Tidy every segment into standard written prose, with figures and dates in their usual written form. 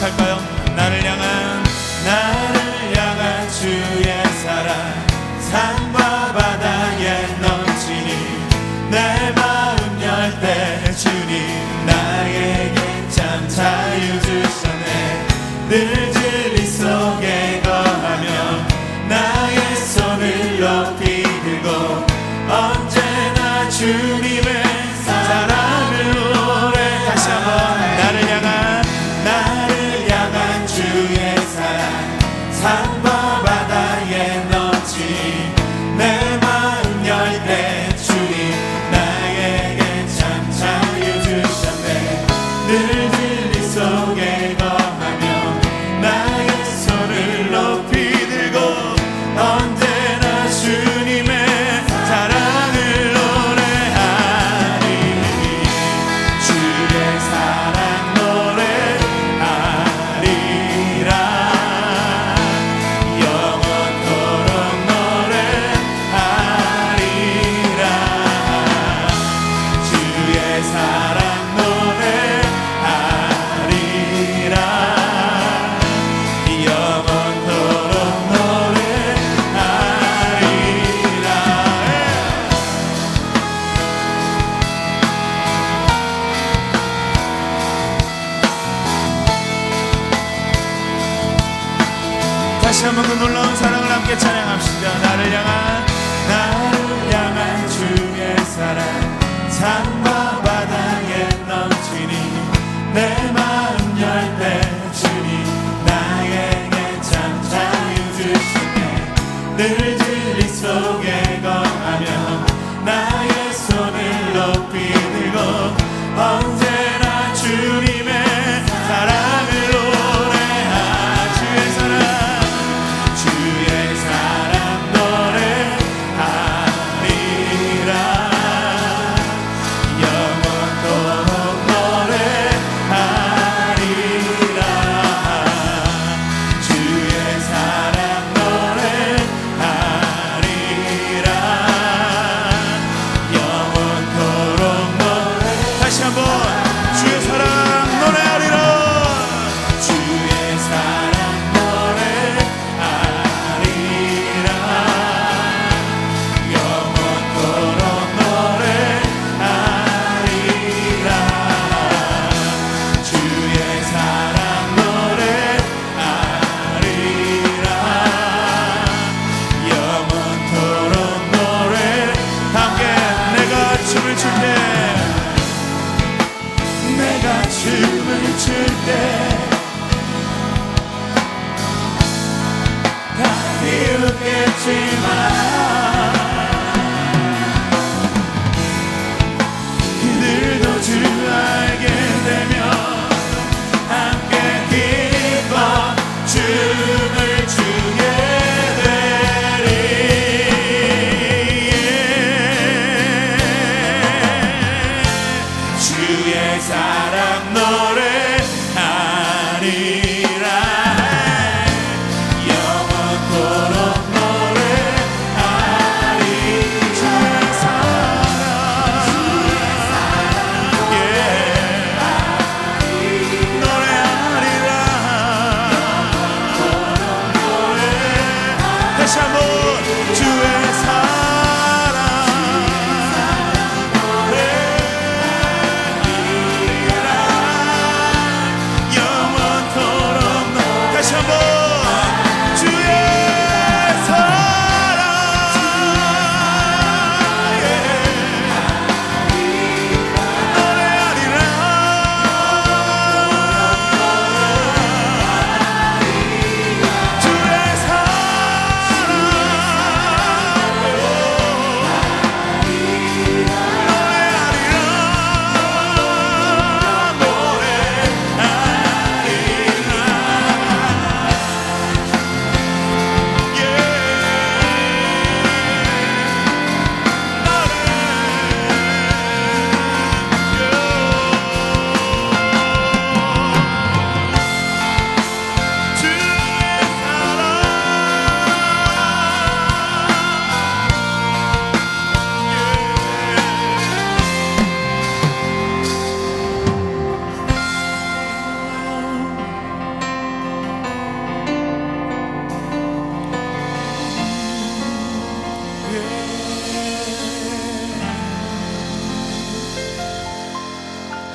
고백할까요? 나를 향한 주의 사랑 산과 바다에 넘치니 내 마음 열 때 주님 나에게 참 자유 주셨네. 늘 진리 속에 거하며 나의 손을 높이 들고 언제나 주님의 사랑을 노래. 다시 한번 나를 향한 주의 사랑 산과 바다에 넘치 내 마음 열 때 주님 나에게 참 자유 주셨네. 늘 진리 속에 거하며 나의 손을 높이 들고 언제나 주님의 사랑을 노래하리. 주의 사랑 노래하리라. 영원토록 노래하리라. 주의 사랑 노래하리라. 영원토록 노래하리라. 다시 한번 그 놀라운 사랑을 함께 찬양합시다. 나를 향한 주의 사랑 산과 바다에 넘치니 내 마음 열 때 주님 나에게 참 자유 주시네. 늘 진리 속에 거하며 나의 손을 높이 들고 언제나 주님의 사랑을 노래하. 주의 사랑 노래하리라.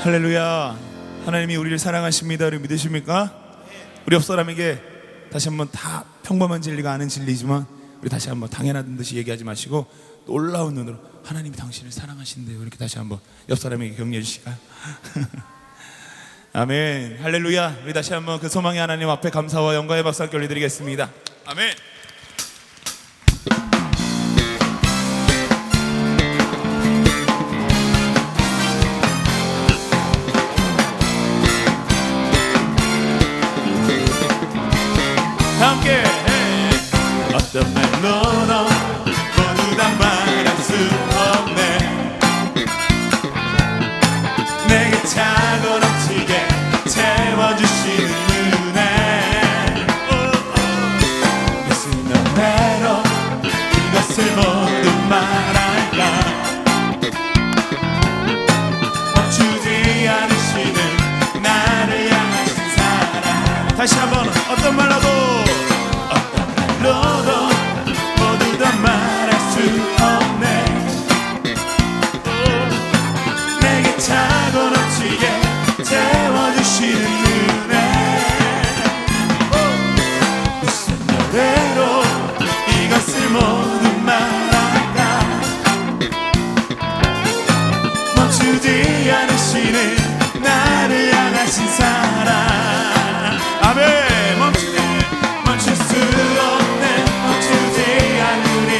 할렐루야. 하나님이 우리를 사랑하십니다. 우리 믿으십니까? 우리 옆 사람에게 다시 한번 다 평범한 진리가 아는 진리지만 우리 다시 한번 당연한 듯이 얘기하지 마시고 놀라운 눈으로 하나님이 당신을 사랑하신대요. 이렇게 다시 한번 옆 사람에게 격려해 주실까요? 아멘. 할렐루야. 우리 다시 한번 그 소망의 하나님 앞에 감사와 영광의 박수 함께 올려드리겠습니다. 아멘. 함께 어떤 말로도 모두 다 말할 수 없네. 내게 차고 넘치게 채워주시는 은혜. 무슨 너대로 이것을 모두 말할까. 멈추지 않으시는 나를 향하신 사랑. 다시 한번 어떤 말로도 모두 다 말할 수 없네. 내게 차고 넘치게 채워주시는 은혜. 무슨 노래로 이것을 모두 말할까. 멈추지 않으시는 나를 향하신 사랑. 아멘. 멈출 수 없네. 멈추지 않으리.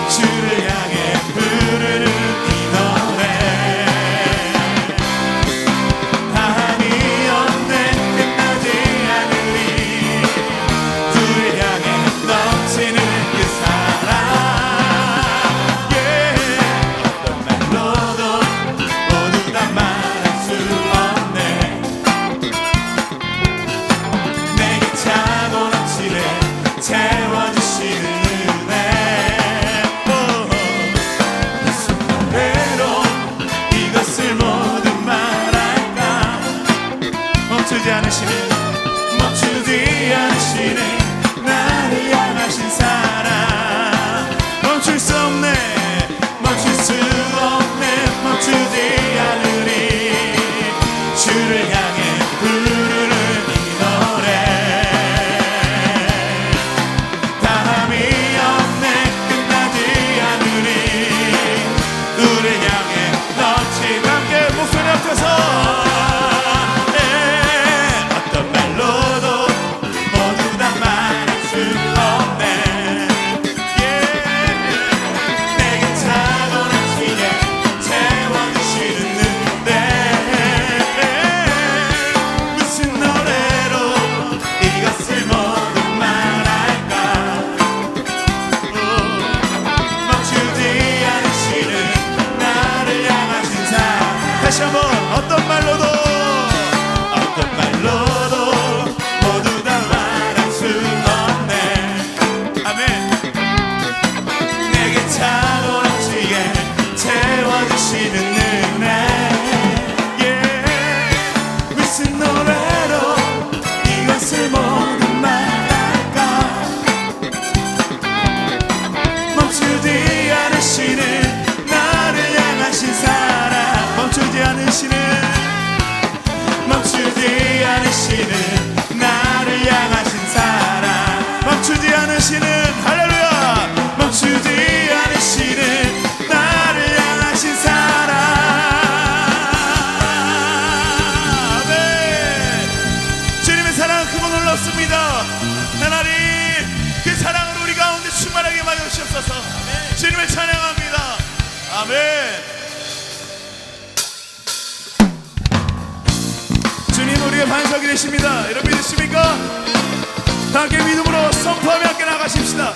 주를 향해 부르는 이 노래. 다함이 없네. 끝나지 않으리. 주를 향해 넘치는 그 사랑. 어떤 말로도 모두 다 말할 수 없네. 내게 차고 넘치네 채워주시는 은혜. 무슨 노래로 이것을 모두 말할까. 멈추지 않으시는 나를 향하신 사랑. 멈출 수 없네. 멈출 수 없네. 멈추지 않으리. 주를 향해 부르는 이 노래. 다함이 없네. 끝나지 않으리. 우를 향해 넘치는 함께 목소리 앞에서 어떤 말로도 모두 다 말할 수 없네. 내게 차고 넘치게 채워주시는 은혜. 무슨 노래로 이것을 모두 말할까. 멈추지 않으시는 나를 향하신 사랑. 다시 한번 어떤 말로도 모두 다 말할 수 없네. 아멘. 내게 차고 넘치게 채워주시는 은혜. 무슨 노래로 이것을 모두 말할까. 멈추지 않으시는 나를 향하신 사랑. 멈추지 않으시는 나를 향하신 사랑. 멈추지 않으시는 할렐루야. 멈추지 않으시는 나를 향하신 사랑. 네. 주님의 사랑은 크고 놀랍습니다. 하나님 그 사랑으로 우리 가운데 충만하게 만여 주시옵소서. 주님을 찬양합니다. 아멘. 주님 우리의 반석이 되십니다. 여러분 믿으십니까? 다 함께 믿음으로 선포하며 함께 나가십시다.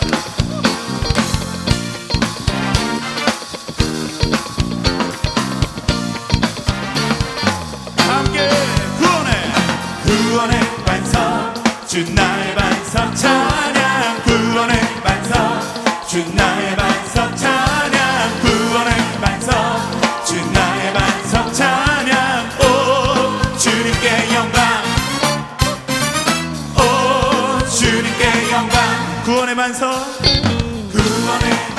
함께 구원의 반석 주 나의 반석 찬양. 구원의 반석 주 나의 반석 찬양. 구원의 반석 주 나의 반석 찬양. 오 주님께 영광. 오 주님께 영광. 구원의 반석 구원의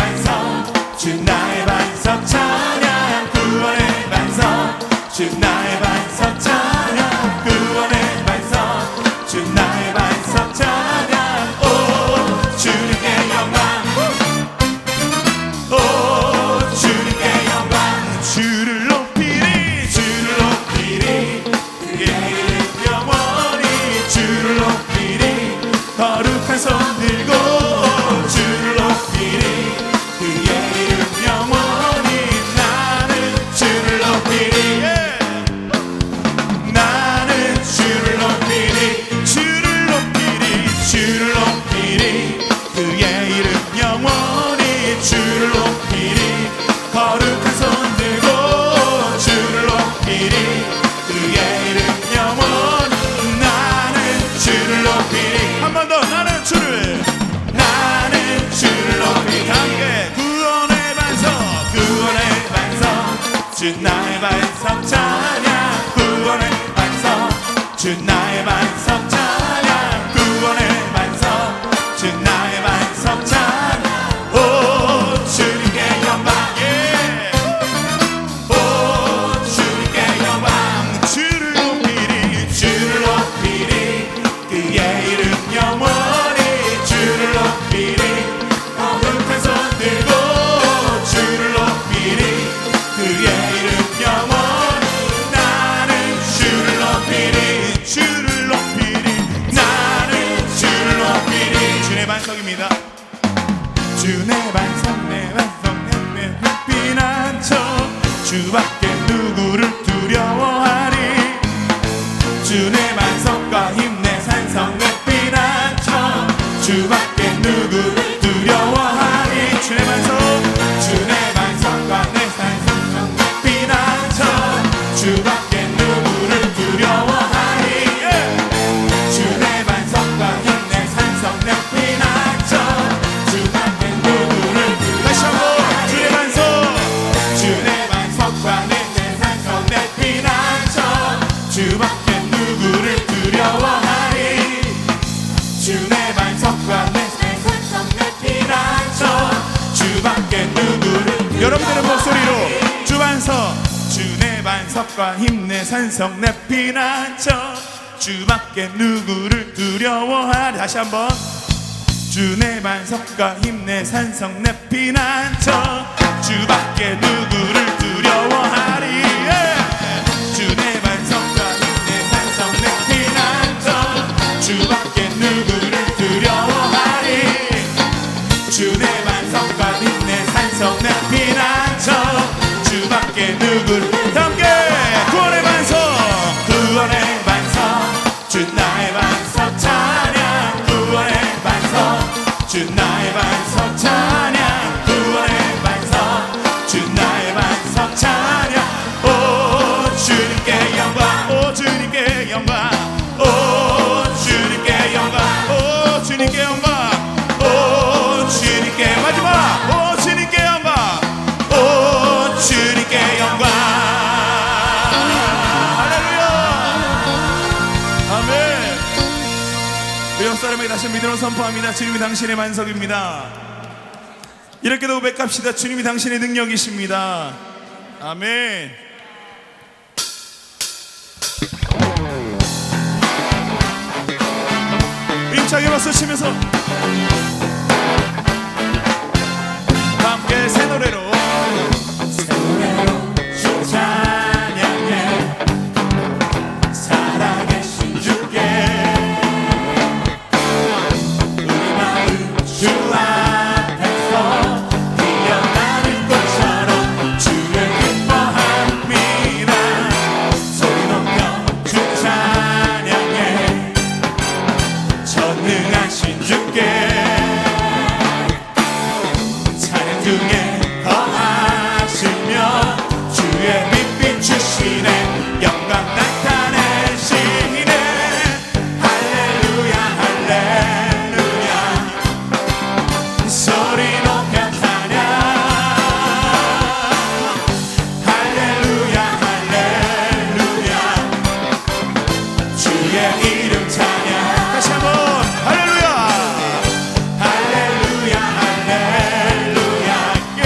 주 나의 반석 찬양 구원의 반석 주 나의 반석 찬양 구원의 반석 주 나의 반석 찬양 오 주님께 영광 오 주님께 영광 주를 높이리 그의 이름 영원히 주를 높이리 높은 손 들고 주를 높이리 그의 이름 영원히 나는 주를 높이리 나는 주를 높이리 주의 반석입니다 주의 반석 내 반석 내 피난처 주밖에 누구를 두려워하리 주의 반석과 힘내 산성 내 피난처 주밖에 누구를 두려워하리 주의 반석과 내 산성 내 피난처 주밖에 누구를 두려워하리 주의 반석과 힘내 산성 내 피난처 주밖에 누구를 두려워하리 다시 한번 주의 반석과 내 산성 내 피난처 주밖에 누구를 두려워하리 주의 반석과 내 산성 내 피난처 주밖에 누구를 여러분들의 목소리로 주 반석 주의 반석과 힘내 산성 내 피난처 주밖에 누구를 두려워하리 다시 한번 주의 반석과 힘내 산성 내 피난처 주밖에 누구를 두려워하리 주의 반석과 힘내 산성 내 피난처 주밖에 누구를 두려워하리 주의 반석과 힘내 산성 내 피난처 주밖에 누구를 함께 구원의 반석 주 나의 반석 찬양 구원의 반석 주 나의 반석 찬양 구원의 반석 주 나의 반석 찬양 오 주님께 영광 오 주님께 영광 오 주님께 영광 오 주님께 영광 오 주님께 마지막 오 주님께 영광 오 주님께 영광 할렐루야 아멘 우리 옆사람에게 다시 믿음으로 선포합니다 주님이 당신의 반석입니다 이렇게도 고백합시다 주님이 당신의 능력이십니다 아멘 힘차게 박수 치면서 함께 새 노래로 주 찬양해 살아계신 주께 우리 마음 주 앞에서 피어나는 꽃처럼 주를 기뻐합니다 소리 높여 주 찬양해 전능하신 주께 찬양 중에 거하시며 주의 빛 비추시네 영광 나타내시네 할렐루야 할렐루야 소리 높여 찬양 할렐루야 할렐루야 주의 이름 찬양 다시 한번 할렐루야 할렐루야 할렐루야 예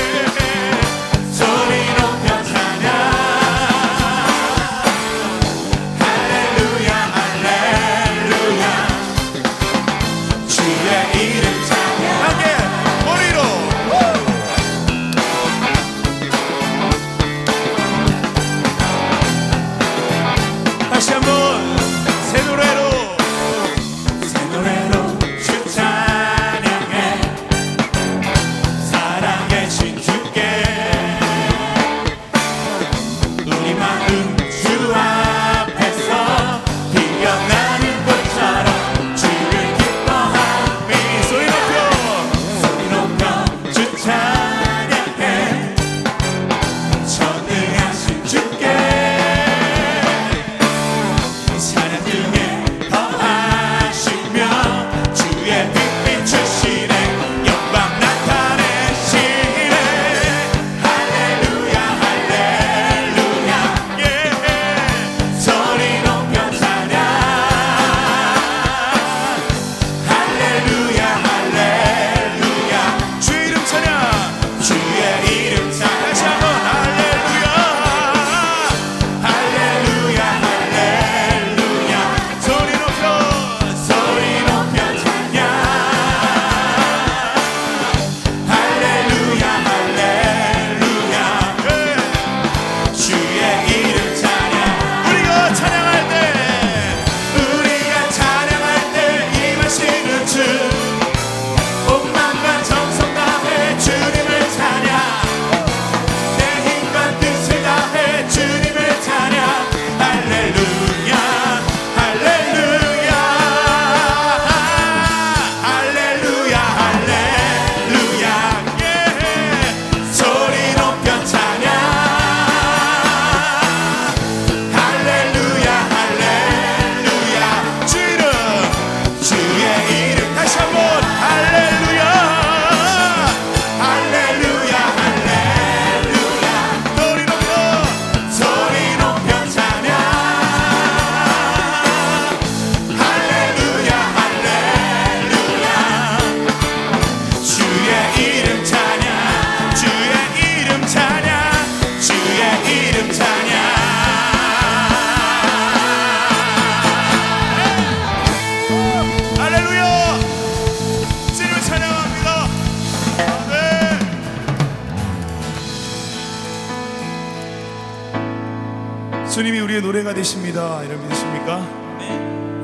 주님이 우리의 노래가 되십니다. 이런 믿으십니까?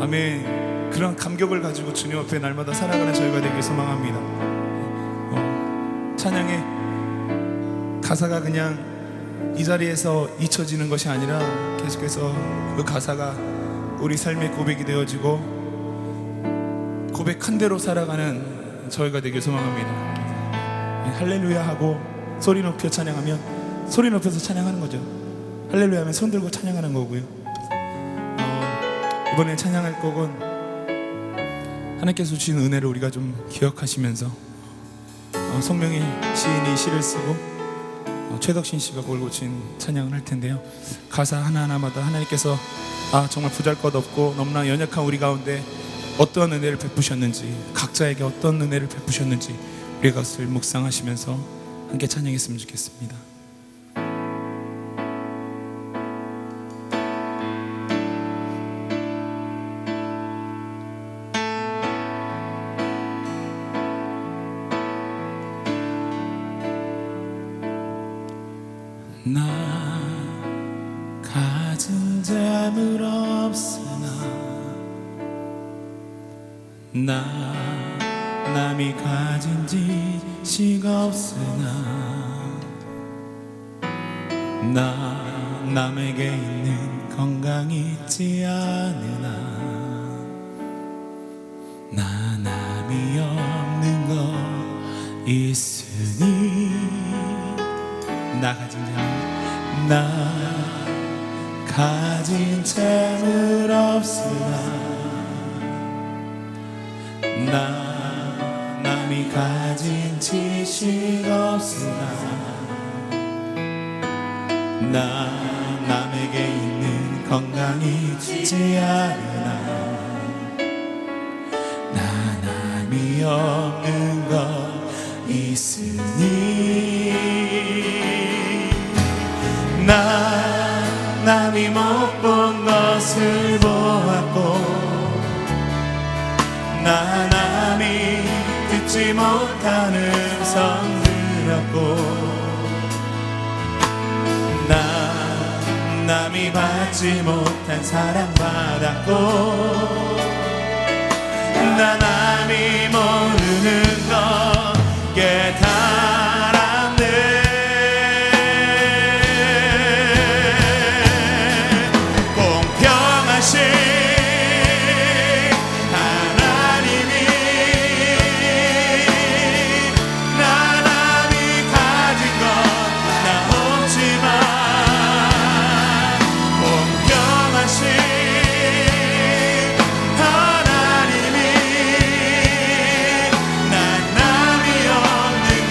아멘. 그런 감격을 가지고 주님 앞에 날마다 살아가는 저희가 되길 소망합니다. 찬양의 가사가 그냥 이 자리에서 잊혀지는 것이 아니라 계속해서 그 가사가 우리 삶의 고백이 되어지고 고백한 대로 살아가는 저희가 되길 소망합니다. 할렐루야 하고 소리 높여 찬양하면 소리 높여서 찬양하는 거죠. 할렐루야 하면 손 들고 찬양하는 거고요. 이번에 찬양할 곡은 하나님께서 주신 은혜를 우리가 좀 기억하시면서 성명희 시인이 시를 쓰고 최덕신 씨가 곡을 고친 찬양을 할 텐데요. 가사 하나하나마다 하나님께서 정말 보잘것없고 너무나 연약한 우리 가운데 어떤 은혜를 베푸셨는지, 각자에게 어떤 은혜를 베푸셨는지 우리가 그것을 묵상하시면서 함께 찬양했으면 좋겠습니다. 나 가진 재물 없으나 나 남이 가진 지식 없으나 나 남에게 있는 건강이 있지 않으나 나 남이 없는 거 있으니 나 가진 재물 없으나 나 남이 가진 지식 없으나 나 남에게 있는 건강이 있지 않으나 나 남이 없는 것 있으니 나 남이 못 본 것을 보았고 나 남이 듣지 못한 음성 들었고 나 남이 받지 못한 사랑 받았고 나 남이 모르는 것 깨달았네. 하나님이 난 남이 없는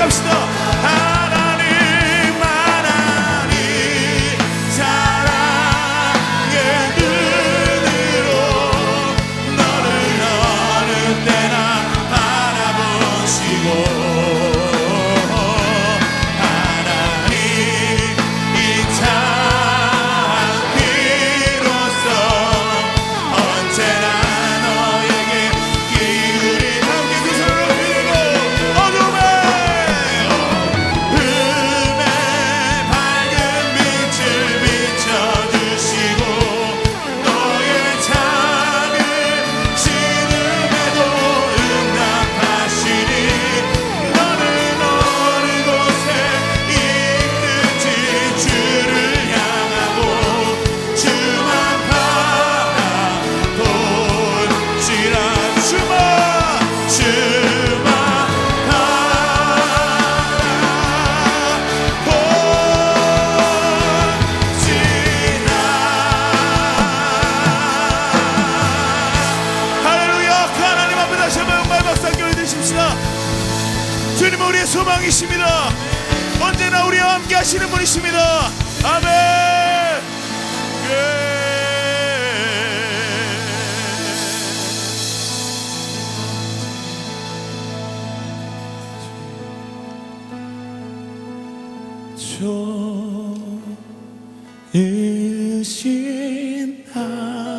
합시다. 하나님 하나님 사랑의 눈으로 너를 어느 때나 바라보시고 하나님 이 창기로서 언제나 너에게 기울이 함께 두 손을 들고 어둠에 밝은 빛을 비춰주시고 너의 작은 신음에도 응답하시니 너는 어느 곳에 있든지 주를 향하고 주만 바라볼지라. 주만 할렐루야. 그 하나님 앞에 다시 한번 영광 박수 함께 올려드리십시다. 주님은 우리의 소망이십니다. 언제나 우리와 함께 하시는 분이십니다. 아멘. 좋으신 하나님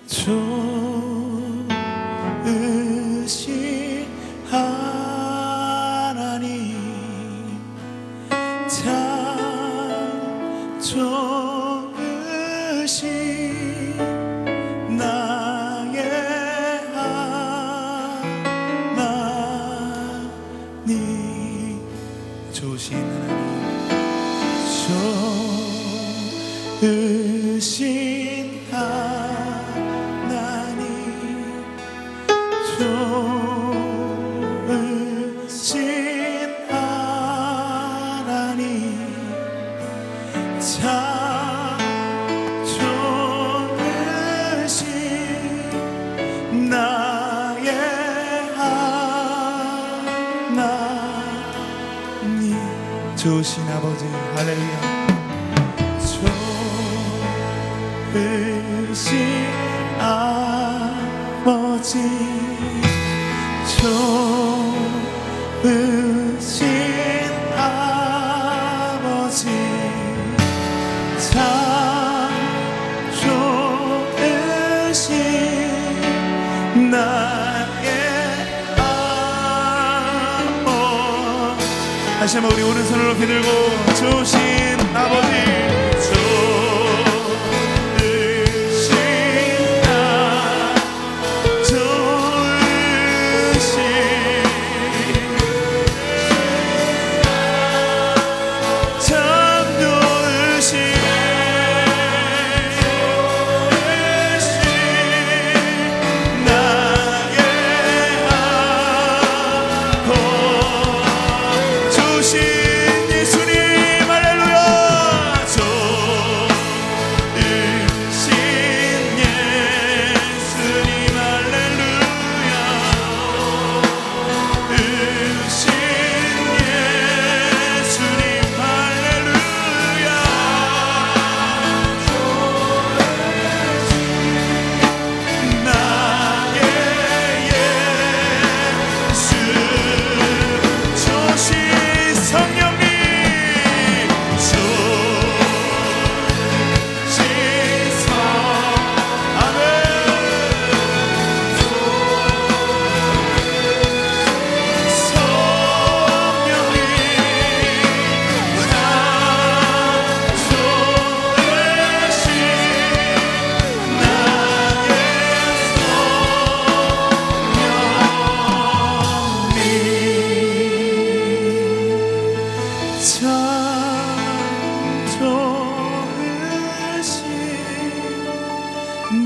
좋으신 하나님 참 좋으신 나의 하나님 좋으신 하나님 좋으신 하나님 좋으신 하나님 참 좋으신 나의 하나님 좋으신 아버지 할렐루야. 좋으신 아버지 좋으신 아버지 참 좋으신 나의 아버지. 다시 한번 우리 오른손을 높이 들고 좋으신 아버지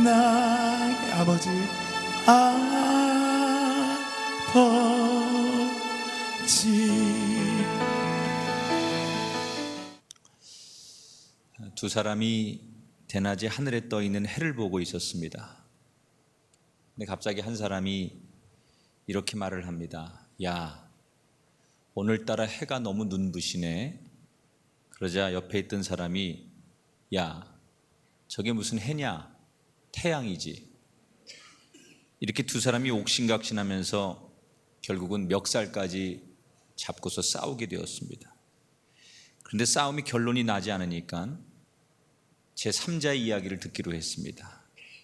나의 아버지 두 사람이 대낮에 하늘에 떠 있는 해를 보고 있었습니다. 근데 갑자기 한 사람이 이렇게 말을 합니다. 야, 오늘따라 해가 너무 눈부시네. 그러자 옆에 있던 사람이 야, 저게 무슨 해냐? 태양이지. 이렇게 두 사람이 옥신각신하면서 결국은 멱살까지 잡고서 싸우게 되었습니다. 그런데 싸움이 결론이 나지 않으니까 제3자의 이야기를 듣기로 했습니다.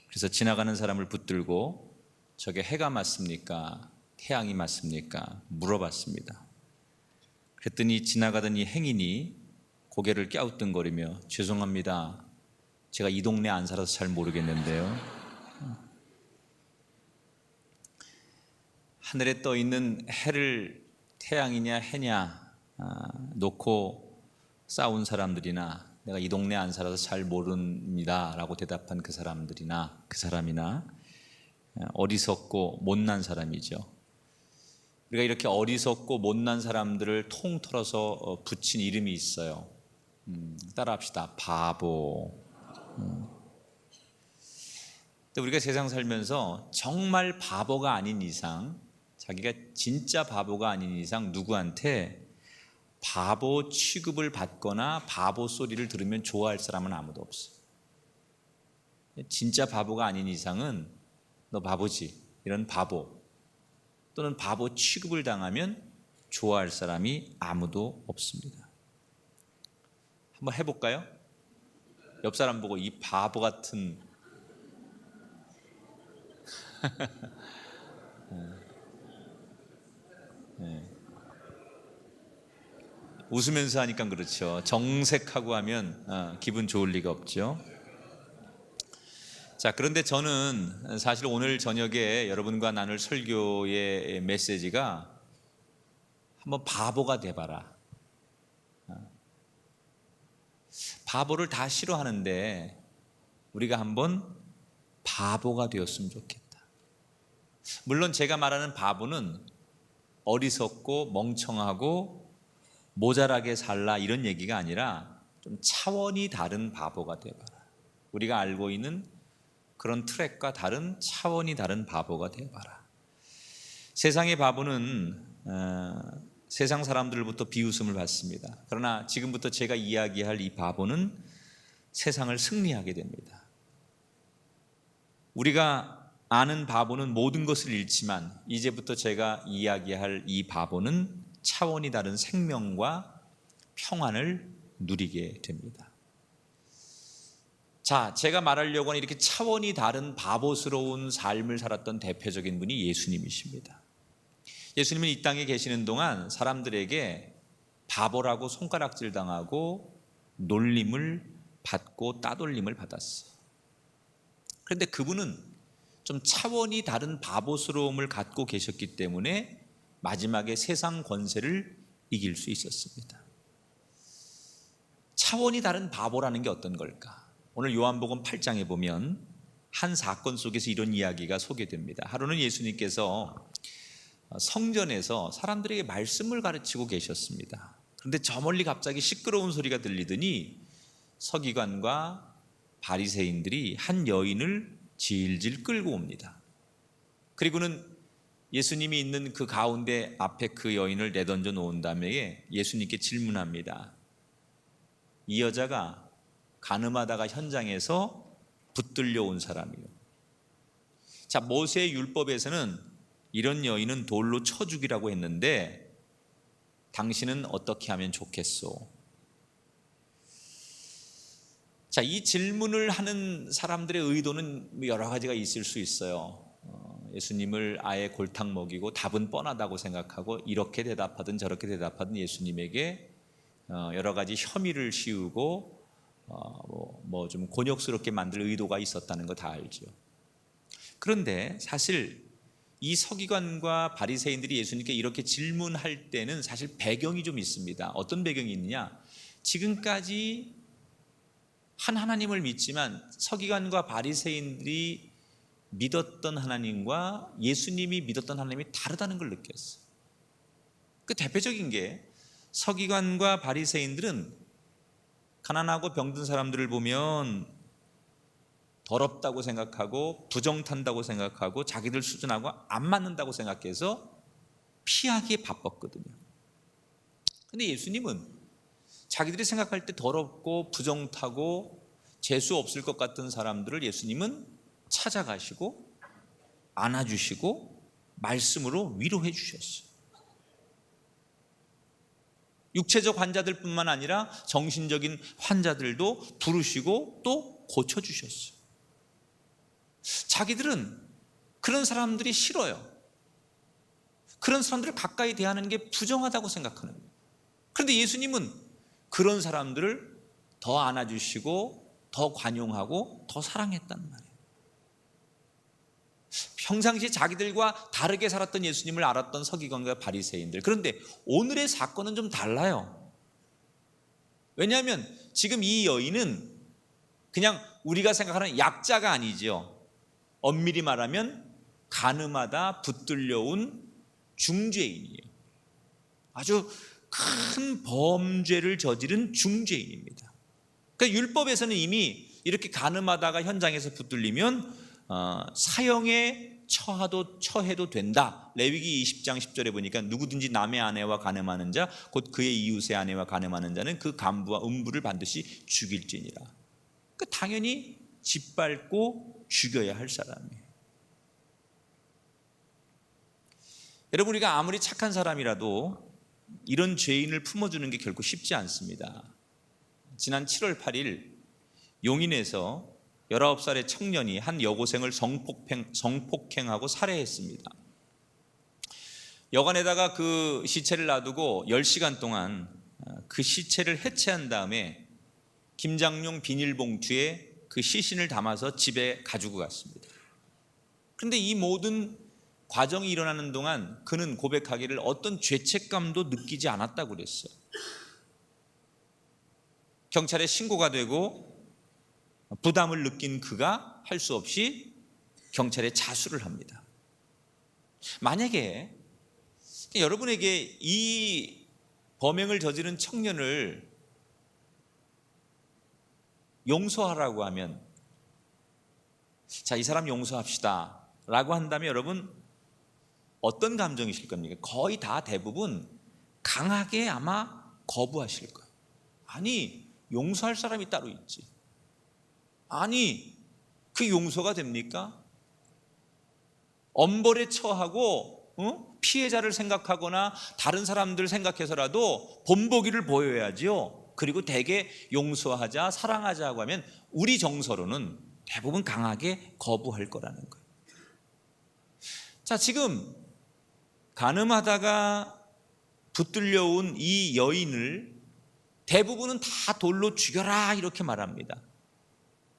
그래서 지나가는 사람을 붙들고 저게 해가 맞습니까? 태양이 맞습니까? 물어봤습니다. 그랬더니 지나가던 이 행인이 고개를 갸우뚱거리며 죄송합니다. 제가 이 동네 안 살아서 잘 모르겠는데요. 하늘에 떠 있는 해를 태양이냐 해냐 놓고 싸운 사람들이나 내가 이 동네 안 살아서 잘 모릅니다 라고 대답한 그 사람이나 어리석고 못난 사람이죠. 우리가 이렇게 어리석고 못난 사람들을 통틀어서 붙인 이름이 있어요. 따라합시다. 바보. 근데 우리가 세상 살면서 정말 바보가 아닌 이상, 자기가 진짜 바보가 아닌 이상 누구한테 바보 취급을 받거나 바보 소리를 들으면 좋아할 사람은 아무도 없어요. 진짜 바보가 아닌 이상은 너 바보지, 이런 바보 또는 바보 취급을 당하면 좋아할 사람이 아무도 없습니다. 한번 해볼까요? 옆 사람 보고 이 바보 같은 웃으면서 하니까 그렇죠. 정색하고 하면 기분 좋을 리가 없죠. 자, 그런데 저는 사실 오늘 저녁에 여러분과 나눌 설교의 메시지가 한번 바보가 돼봐라. 바보를 다 싫어하는데 우리가 한번 바보가 되었으면 좋겠다. 물론 제가 말하는 바보는 어리석고 멍청하고 모자라게 살라 이런 얘기가 아니라 좀 차원이 다른 바보가 되어봐라. 우리가 알고 있는 그런 트랙과 다른 차원이 다른 바보가 되어봐라. 세상의 바보는 세상 사람들로부터 비웃음을 받습니다. 그러나 지금부터 제가 이야기할 이 바보는 세상을 승리하게 됩니다. 우리가 아는 바보는 모든 것을 잃지만 이제부터 제가 이야기할 이 바보는 차원이 다른 생명과 평안을 누리게 됩니다. 자, 제가 말하려고 하는 이렇게 차원이 다른 바보스러운 삶을 살았던 대표적인 분이 예수님이십니다. 예수님은 이 땅에 계시는 동안 사람들에게 바보라고 손가락질 당하고 놀림을 받고 따돌림을 받았어요. 그런데 그분은 좀 차원이 다른 바보스러움을 갖고 계셨기 때문에 마지막에 세상 권세를 이길 수 있었습니다. 차원이 다른 바보라는 게 어떤 걸까? 오늘 요한복음 8장에 보면 한 사건 속에서 이런 이야기가 소개됩니다. 하루는 예수님께서 성전에서 사람들에게 말씀을 가르치고 계셨습니다. 그런데 저 멀리 갑자기 시끄러운 소리가 들리더니 서기관과 바리새인들이 한 여인을 질질 끌고 옵니다. 그리고는 예수님이 있는 그 가운데 앞에 그 여인을 내던져 놓은 다음에 예수님께 질문합니다. 이 여자가 간음하다가 현장에서 붙들려 온 사람이요. 자, 모세의 율법에서는 이런 여인은 돌로 쳐 죽이라고 했는데 당신은 어떻게 하면 좋겠소? 자, 이 질문을 하는 사람들의 의도는 여러 가지가 있을 수 있어요. 예수님을 아예 골탕 먹이고 답은 뻔하다고 생각하고 이렇게 대답하든 저렇게 대답하든 예수님에게 여러 가지 혐의를 씌우고 좀 곤욕스럽게 만들 의도가 있었다는 거 다 알죠. 그런데 사실 이 서기관과 바리새인들이 예수님께 이렇게 질문할 때는 사실 배경이 좀 있습니다. 어떤 배경이 있느냐? 지금까지 한 하나님을 믿지만 서기관과 바리새인들이 믿었던 하나님과 예수님이 믿었던 하나님이 다르다는 걸 느꼈어요. 그 대표적인 게 서기관과 바리새인들은 가난하고 병든 사람들을 보면 더럽다고 생각하고 부정탄다고 생각하고 자기들 수준하고 안 맞는다고 생각해서 피하기에 바빴거든요. 근데 예수님은 자기들이 생각할 때 더럽고 부정타고 재수 없을 것 같은 사람들을 예수님은 찾아가시고 안아주시고 말씀으로 위로해 주셨어요. 육체적 환자들뿐만 아니라 정신적인 환자들도 부르시고 또 고쳐주셨어요. 자기들은 그런 사람들이 싫어요. 그런 사람들을 가까이 대하는 게 부정하다고 생각하는 거예요. 그런데 예수님은 그런 사람들을 더 안아주시고 더 관용하고 더 사랑했단 말이에요. 평상시에 자기들과 다르게 살았던 예수님을 알았던 서기관과 바리새인들. 그런데 오늘의 사건은 좀 달라요. 왜냐하면 지금 이 여인은 그냥 우리가 생각하는 약자가 아니죠. 엄밀히 말하면 간음하다 붙들려온 중죄인이에요. 아주 큰 범죄를 저지른 중죄인입니다. 그러니까 율법에서는 이미 이렇게 간음하다가 현장에서 붙들리면 사형에 처해도 된다. 레위기 20장 10절에 보니까 누구든지 남의 아내와 간음하는 자 곧 그의 이웃의 아내와 간음하는 자는 그 간부와 음부를 반드시 죽일지니라. 그러니까 당연히 짓밟고 죽여야 할 사람이에요. 여러분, 우리가 아무리 착한 사람이라도 이런 죄인을 품어주는 게 결코 쉽지 않습니다. 지난 7월 8일 용인에서 19살의 청년이 한 여고생을 성폭행하고 살해했습니다. 여관에다가 그 시체를 놔두고 10시간 동안 그 시체를 해체한 다음에 김장용 비닐봉투에 그 시신을 담아서 집에 가지고 갔습니다. 그런데 이 모든 과정이 일어나는 동안 그는 고백하기를 어떤 죄책감도 느끼지 않았다고 그랬어요. 경찰에 신고가 되고 부담을 느낀 그가 할 수 없이 경찰에 자수를 합니다. 만약에 여러분에게 이 범행을 저지른 청년을 용서하라고 하면, 자, 이 사람 용서합시다 라고 한다면 여러분 어떤 감정이실 겁니까? 거의 다 대부분 강하게 아마 거부하실 거예요. 아니, 용서할 사람이 따로 있지. 아니, 그 용서가 됩니까? 엄벌에 처하고 피해자를 생각하거나 다른 사람들 생각해서라도 본보기를 보여야지요. 그리고 대개 용서하자, 사랑하자고 하면 우리 정서로는 대부분 강하게 거부할 거라는 거예요. 자, 지금 간음하다가 붙들려온 이 여인을 대부분은 다 돌로 죽여라 이렇게 말합니다.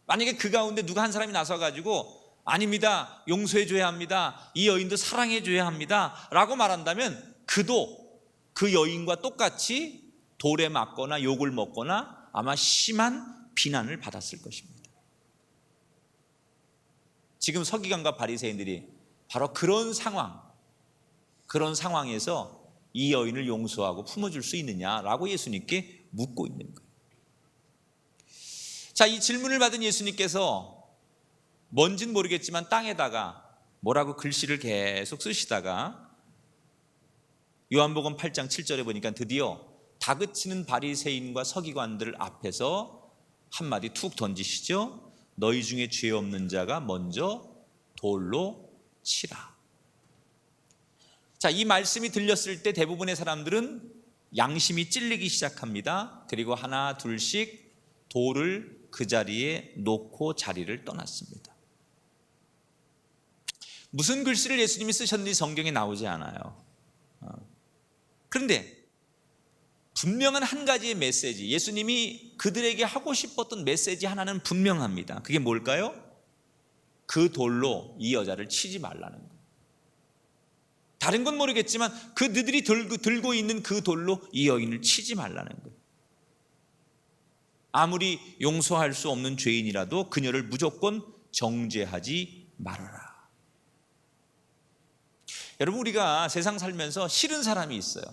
만약에 그 가운데 누가 한 사람이 나서가지고 아닙니다, 용서해 줘야 합니다, 이 여인도 사랑해 줘야 합니다 라고 말한다면 그도 그 여인과 똑같이 돌에 맞거나 욕을 먹거나 아마 심한 비난을 받았을 것입니다. 지금 서기관과 바리새인들이 바로 그런 상황에서 이 여인을 용서하고 품어줄 수 있느냐라고 예수님께 묻고 있는 거예요. 자, 이 질문을 받은 예수님께서 뭔진 모르겠지만 땅에다가 뭐라고 글씨를 계속 쓰시다가 요한복음 8장 7절에 보니까 드디어 다그치는 바리새인과 서기관들 앞에서 한마디 툭 던지시죠. 너희 중에 죄 없는 자가 먼저 돌로 치라. 자, 이 말씀이 들렸을 때 대부분의 사람들은 양심이 찔리기 시작합니다. 그리고 하나 둘씩 돌을 그 자리에 놓고 자리를 떠났습니다. 무슨 글씨를 예수님이 쓰셨는지 성경에 나오지 않아요. 그런데 분명한 한 가지의 메시지, 예수님이 그들에게 하고 싶었던 메시지 하나는 분명합니다. 그게 뭘까요? 그 돌로 이 여자를 치지 말라는 거예요. 다른 건 모르겠지만 그들이 들고 있는 그 돌로 이 여인을 치지 말라는 거예요. 아무리 용서할 수 없는 죄인이라도 그녀를 무조건 정죄하지 말아라. 여러분, 우리가 세상 살면서 싫은 사람이 있어요.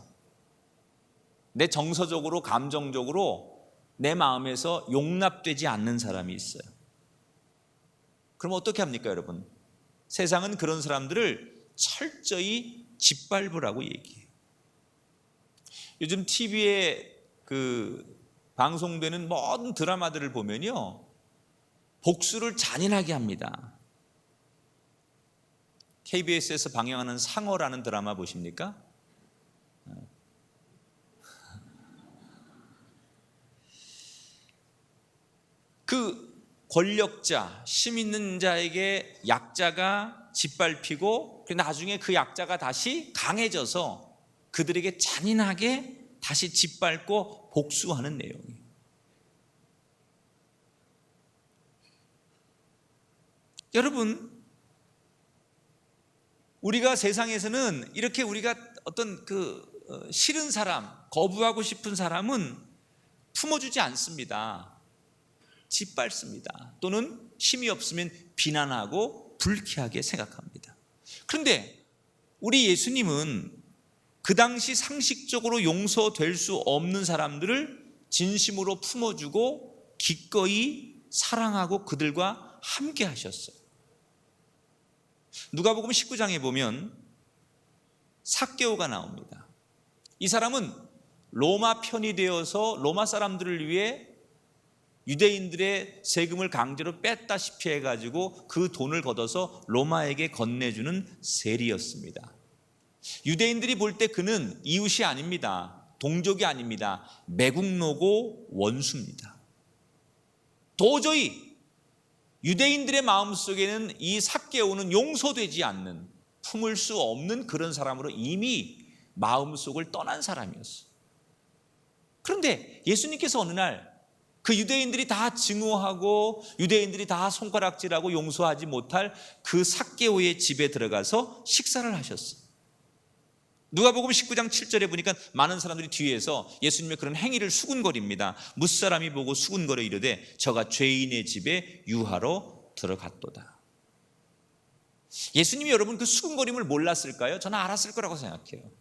내 정서적으로 감정적으로 내 마음에서 용납되지 않는 사람이 있어요. 그럼 어떻게 합니까, 여러분? 세상은 그런 사람들을 철저히 짓밟으라고 얘기해요. 요즘 TV에 방송되는 모든 드라마들을 보면요, 복수를 잔인하게 합니다. KBS에서 방영하는 상어라는 드라마 보십니까? 그 권력자, 힘 있는 자에게 약자가 짓밟히고 나중에 그 약자가 다시 강해져서 그들에게 잔인하게 다시 짓밟고 복수하는 내용이에요. 여러분, 우리가 세상에서는 이렇게 우리가 어떤 싫은 사람, 거부하고 싶은 사람은 품어주지 않습니다. 짓밟습니다. 또는 힘이 없으면 비난하고 불쾌하게 생각합니다. 그런데 우리 예수님은 그 당시 상식적으로 용서될 수 없는 사람들을 진심으로 품어주고 기꺼이 사랑하고 그들과 함께 하셨어요. 누가복음 19장에 보면 삭개오가 나옵니다. 이 사람은 로마 편이 되어서 로마 사람들을 위해 유대인들의 세금을 강제로 뺐다시피 해가지고 그 돈을 걷어서 로마에게 건네주는 세리였습니다. 유대인들이 볼 때 그는 이웃이 아닙니다. 동족이 아닙니다. 매국노고 원수입니다. 도저히 유대인들의 마음속에는 이 삭개오는 용서되지 않는, 품을 수 없는 그런 사람으로 이미 마음속을 떠난 사람이었어요. 그런데 예수님께서 어느 날 그 유대인들이 다 증오하고 유대인들이 다 손가락질하고 용서하지 못할 그 삭개오의 집에 들어가서 식사를 하셨어요. 누가복음 19장 7절에 보니까 많은 사람들이 뒤에서 예수님의 그런 행위를 수군거립니다. 무사람이 보고 수군거려 이르되 저가 죄인의 집에 유하러 들어갔도다. 예수님이 여러분 그 수군거림을 몰랐을까요? 저는 알았을 거라고 생각해요.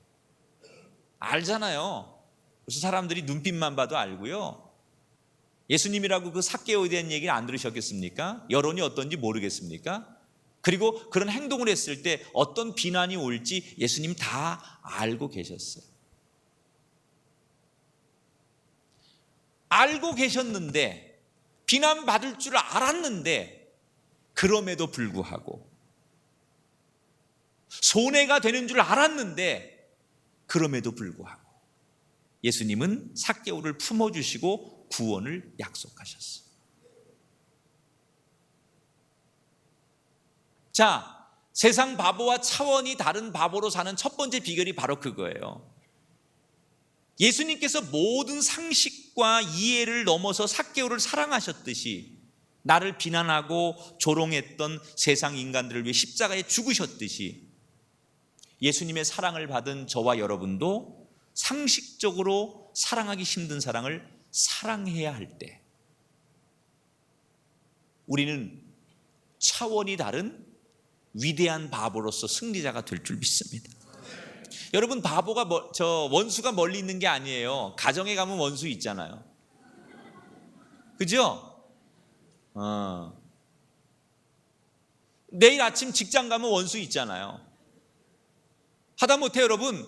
알잖아요. 그래서 사람들이 눈빛만 봐도 알고요. 예수님이라고 그 삭개오에 대한 얘기를 안 들으셨겠습니까? 여론이 어떤지 모르겠습니까? 그리고 그런 행동을 했을 때 어떤 비난이 올지 예수님 다 알고 계셨어요. 알고 계셨는데, 비난받을 줄 알았는데, 그럼에도 불구하고 손해가 되는 줄 알았는데, 그럼에도 불구하고 예수님은 삭개오를 품어주시고 구원을 약속하셨어요. 자, 세상 바보와 차원이 다른 바보로 사는 첫 번째 비결이 바로 그거예요. 예수님께서 모든 상식과 이해를 넘어서 삭개오를 사랑하셨듯이, 나를 비난하고 조롱했던 세상 인간들을 위해 십자가에 죽으셨듯이, 예수님의 사랑을 받은 저와 여러분도 상식적으로 사랑하기 힘든 사랑을 사랑해야 할 때 우리는 차원이 다른 위대한 바보로서 승리자가 될 줄 믿습니다. 여러분, 바보가 원수가 멀리 있는 게 아니에요. 가정에 가면 원수 있잖아요. 그죠? 내일 아침 직장 가면 원수 있잖아요. 하다못해 여러분,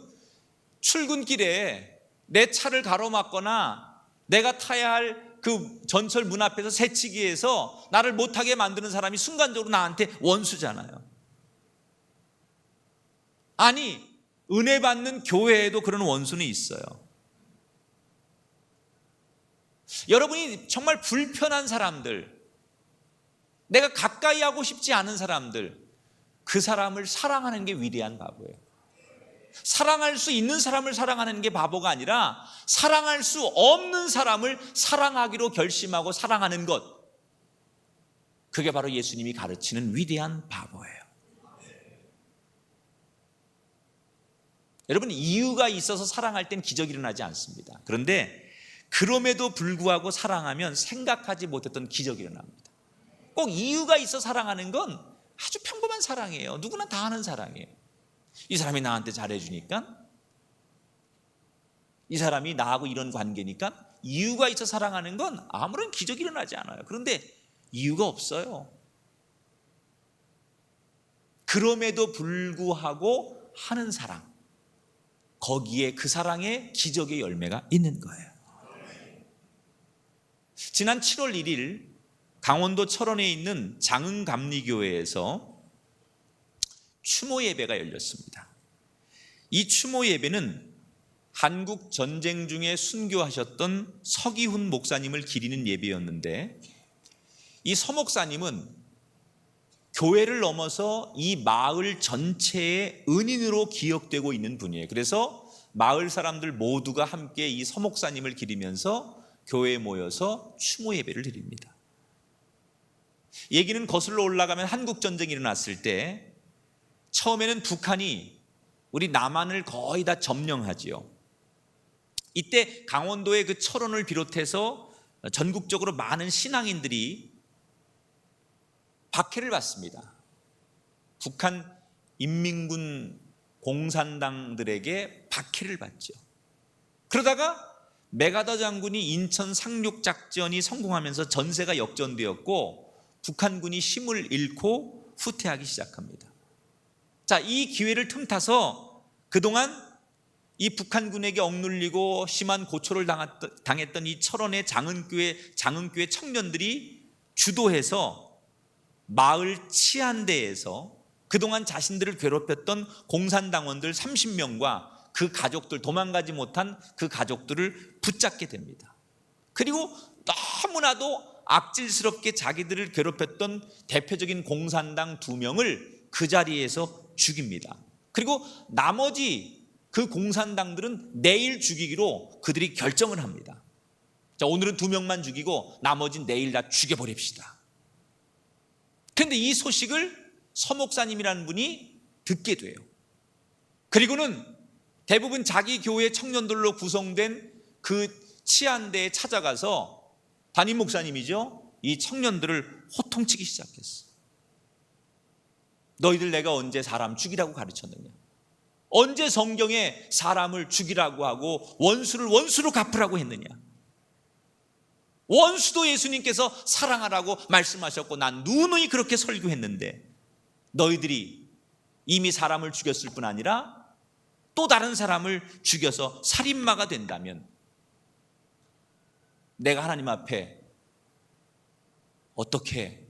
출근길에 내 차를 가로막거나 내가 타야 할 그 전철 문 앞에서 새치기해서 나를 못하게 만드는 사람이 순간적으로 나한테 원수잖아요. 아니, 은혜 받는 교회에도 그런 원수는 있어요. 여러분이 정말 불편한 사람들, 내가 가까이 하고 싶지 않은 사람들, 그 사람을 사랑하는 게 위대한 바보예요. 사랑할 수 있는 사람을 사랑하는 게 바보가 아니라 사랑할 수 없는 사람을 사랑하기로 결심하고 사랑하는 것, 그게 바로 예수님이 가르치는 위대한 바보예요. 여러분, 이유가 있어서 사랑할 땐 기적이 일어나지 않습니다. 그런데 그럼에도 불구하고 사랑하면 생각하지 못했던 기적이 일어납니다. 꼭 이유가 있어 사랑하는 건 아주 평범한 사랑이에요. 누구나 다 하는 사랑이에요. 이 사람이 나한테 잘해주니까, 이 사람이 나하고 이런 관계니까, 이유가 있어 사랑하는 건 아무런 기적이 일어나지 않아요. 그런데 이유가 없어요. 그럼에도 불구하고 하는 사랑, 거기에 그 사랑에 기적의 열매가 있는 거예요. 지난 7월 1일 강원도 철원에 있는 장흥감리교회에서 추모 예배가 열렸습니다. 이 추모 예배는 한국 전쟁 중에 순교하셨던 서기훈 목사님을 기리는 예배였는데, 이 서 목사님은 교회를 넘어서 이 마을 전체의 은인으로 기억되고 있는 분이에요. 그래서 마을 사람들 모두가 함께 이 서 목사님을 기리면서 교회에 모여서 추모 예배를 드립니다. 얘기는 거슬러 올라가면 한국 전쟁이 일어났을 때 처음에는 북한이 우리 남한을 거의 다 점령하지요. 이때 강원도의 그 철원을 비롯해서 전국적으로 많은 신앙인들이 박해를 받습니다. 북한 인민군 공산당들에게 박해를 받죠. 그러다가 메가더 장군이 인천 상륙 작전이 성공하면서 전세가 역전되었고 북한군이 힘을 잃고 후퇴하기 시작합니다. 자, 이 기회를 틈타서 그동안 이 북한군에게 억눌리고 심한 고초를 당했던 이 철원의 장흥교회 청년들이 주도해서 마을 치안대에서 그동안 자신들을 괴롭혔던 공산당원들 30명과 그 가족들, 도망가지 못한 그 가족들을 붙잡게 됩니다. 그리고 너무나도 악질스럽게 자기들을 괴롭혔던 대표적인 공산당 2명을 그 자리에서 죽입니다. 그리고 나머지 그 공산당들은 내일 죽이기로 그들이 결정을 합니다. 자, 오늘은 2명만 죽이고 나머지는 내일 다 죽여버립시다. 그런데 이 소식을 서 목사님이라는 분이 듣게 돼요. 그리고는 대부분 자기 교회 청년들로 구성된 그 치안대에 찾아가서 담임 목사님이죠, 이 청년들을 호통치기 시작했어. 너희들 내가 언제 사람 죽이라고 가르쳤느냐? 언제 성경에 사람을 죽이라고 하고 원수를 원수로 갚으라고 했느냐? 원수도 예수님께서 사랑하라고 말씀하셨고 난 누누이 그렇게 설교했는데 너희들이 이미 사람을 죽였을 뿐 아니라 또 다른 사람을 죽여서 살인마가 된다면 내가 하나님 앞에 어떻게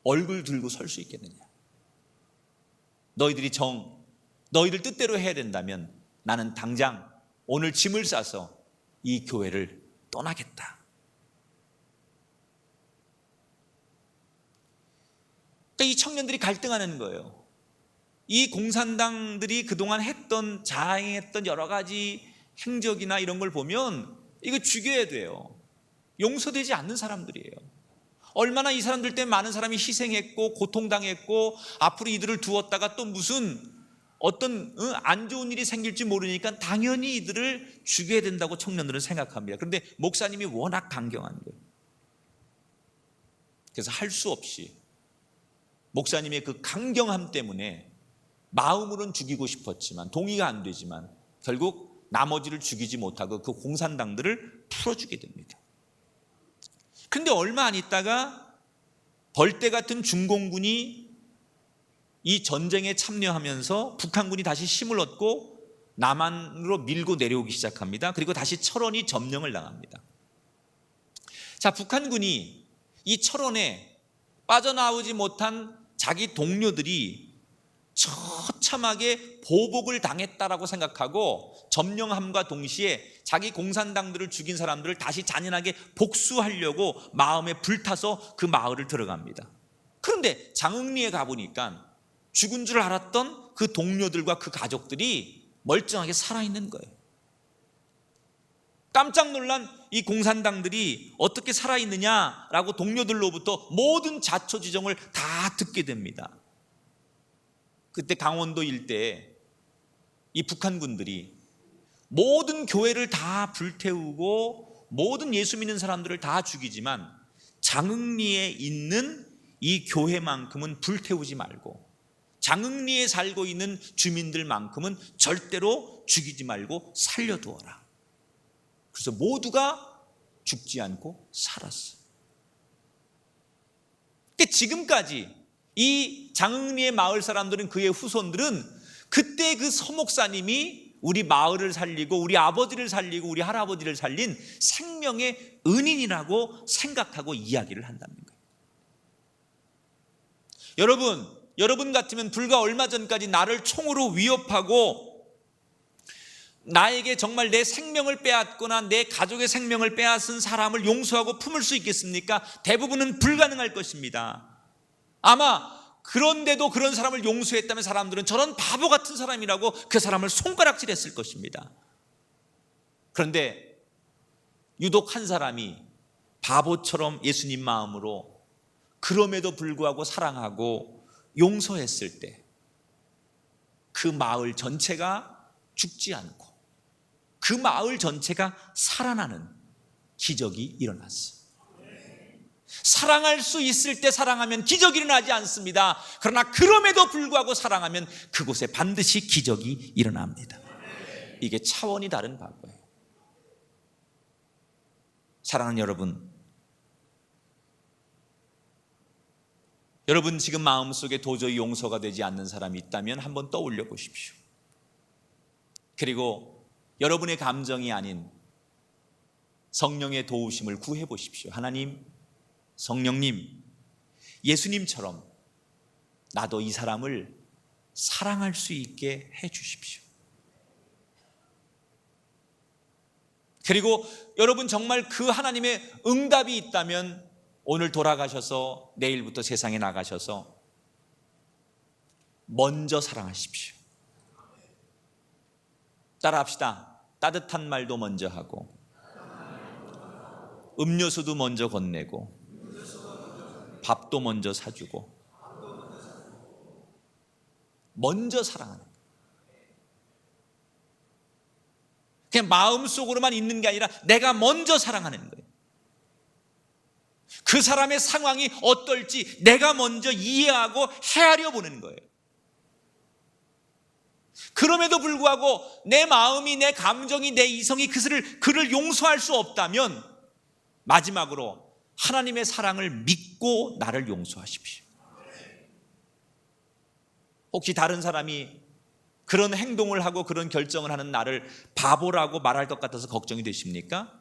얼굴 들고 설 수 있겠느냐? 너희들 뜻대로 해야 된다면 나는 당장 오늘 짐을 싸서 이 교회를 떠나겠다. 그러니까 이 청년들이 갈등하는 거예요. 이 공산당들이 그동안 자행했던 여러 가지 행적이나 이런 걸 보면 이거 죽여야 돼요. 용서되지 않는 사람들이에요. 얼마나 이 사람들 때문에 많은 사람이 희생했고 고통당했고 앞으로 이들을 두었다가 또 무슨 어떤 안 좋은 일이 생길지 모르니까 당연히 이들을 죽여야 된다고 청년들은 생각합니다. 그런데 목사님이 워낙 강경한 거예요. 그래서 할 수 없이 목사님의 그 강경함 때문에 마음으로는 죽이고 싶었지만 동의가 안 되지만 결국 나머지를 죽이지 못하고 그 공산당들을 풀어주게 됩니다. 그런데 얼마 안 있다가 벌떼 같은 중공군이 이 전쟁에 참여하면서 북한군이 다시 힘을 얻고 남한으로 밀고 내려오기 시작합니다. 그리고 다시 철원이 점령을 당합니다. 자, 북한군이 이 철원에 빠져나오지 못한 자기 동료들이 처참하게 보복을 당했다라고 생각하고 점령함과 동시에 자기 공산당들을 죽인 사람들을 다시 잔인하게 복수하려고 마음에 불타서 그 마을을 들어갑니다. 그런데 장흥리에 가보니까 죽은 줄 알았던 그 동료들과 그 가족들이 멀쩡하게 살아있는 거예요. 깜짝 놀란 이 공산당들이 어떻게 살아있느냐라고 동료들로부터 모든 자초지종을 다 듣게 됩니다. 그때 강원도 일대에 이 북한군들이 모든 교회를 다 불태우고 모든 예수 믿는 사람들을 다 죽이지만 장흥리에 있는 이 교회만큼은 불태우지 말고 장흥리에 살고 있는 주민들만큼은 절대로 죽이지 말고 살려두어라. 그래서 모두가 죽지 않고 살았어요. 근데 지금까지 이 장흥리의 마을 사람들은, 그의 후손들은 그때 그 서목사님이 우리 마을을 살리고 우리 아버지를 살리고 우리 할아버지를 살린 생명의 은인이라고 생각하고 이야기를 한다는 거예요. 여러분 같으면 불과 얼마 전까지 나를 총으로 위협하고 나에게 정말 내 생명을 빼앗거나 내 가족의 생명을 빼앗은 사람을 용서하고 품을 수 있겠습니까? 대부분은 불가능할 것입니다. 아마 그런데도 그런 사람을 용서했다면 사람들은 저런 바보 같은 사람이라고 그 사람을 손가락질했을 것입니다. 그런데 유독 한 사람이 바보처럼 예수님 마음으로 그럼에도 불구하고 사랑하고 용서했을 때 그 마을 전체가 죽지 않고 그 마을 전체가 살아나는 기적이 일어났어요. 사랑할 수 있을 때 사랑하면 기적이 일어나지 않습니다. 그러나 그럼에도 불구하고 사랑하면 그곳에 반드시 기적이 일어납니다. 이게 차원이 다른 바보예요. 사랑하는 여러분 지금 마음속에 도저히 용서가 되지 않는 사람이 있다면 한번 떠올려 보십시오. 그리고 여러분의 감정이 아닌 성령의 도우심을 구해 보십시오. 하나님, 성령님, 예수님처럼 나도 이 사람을 사랑할 수 있게 해 주십시오. 그리고 여러분 정말 그 하나님의 응답이 있다면 오늘 돌아가셔서 내일부터 세상에 나가셔서 먼저 사랑하십시오. 따라합시다. 따뜻한 말도 먼저 하고 음료수도 먼저 건네고 밥도 먼저 사주고 먼저 사랑하는 거예요. 그냥 마음속으로만 있는 게 아니라 내가 먼저 사랑하는 거예요. 그 사람의 상황이 어떨지 내가 먼저 이해하고 헤아려 보는 거예요. 그럼에도 불구하고 내 마음이, 내 감정이, 내 이성이 그를 용서할 수 없다면 마지막으로 하나님의 사랑을 믿고 나를 용서하십시오. 혹시 다른 사람이 그런 행동을 하고 그런 결정을 하는 나를 바보라고 말할 것 같아서 걱정이 되십니까?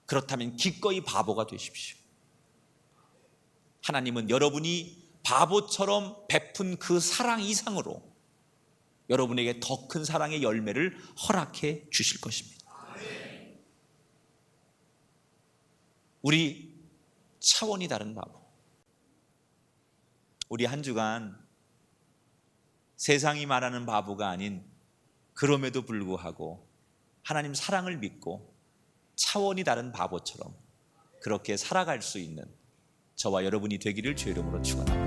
그렇다면 기꺼이 바보가 되십시오. 하나님은 여러분이 바보처럼 베푼 그 사랑 이상으로 여러분에게 더 큰 사랑의 열매를 허락해 주실 것입니다. 우리 차원이 다른 바보. 우리 한 주간 세상이 말하는 바보가 아닌 그럼에도 불구하고 하나님 사랑을 믿고 차원이 다른 바보처럼 그렇게 살아갈 수 있는 저와 여러분이 되기를 주의 이름으로 축원합니다.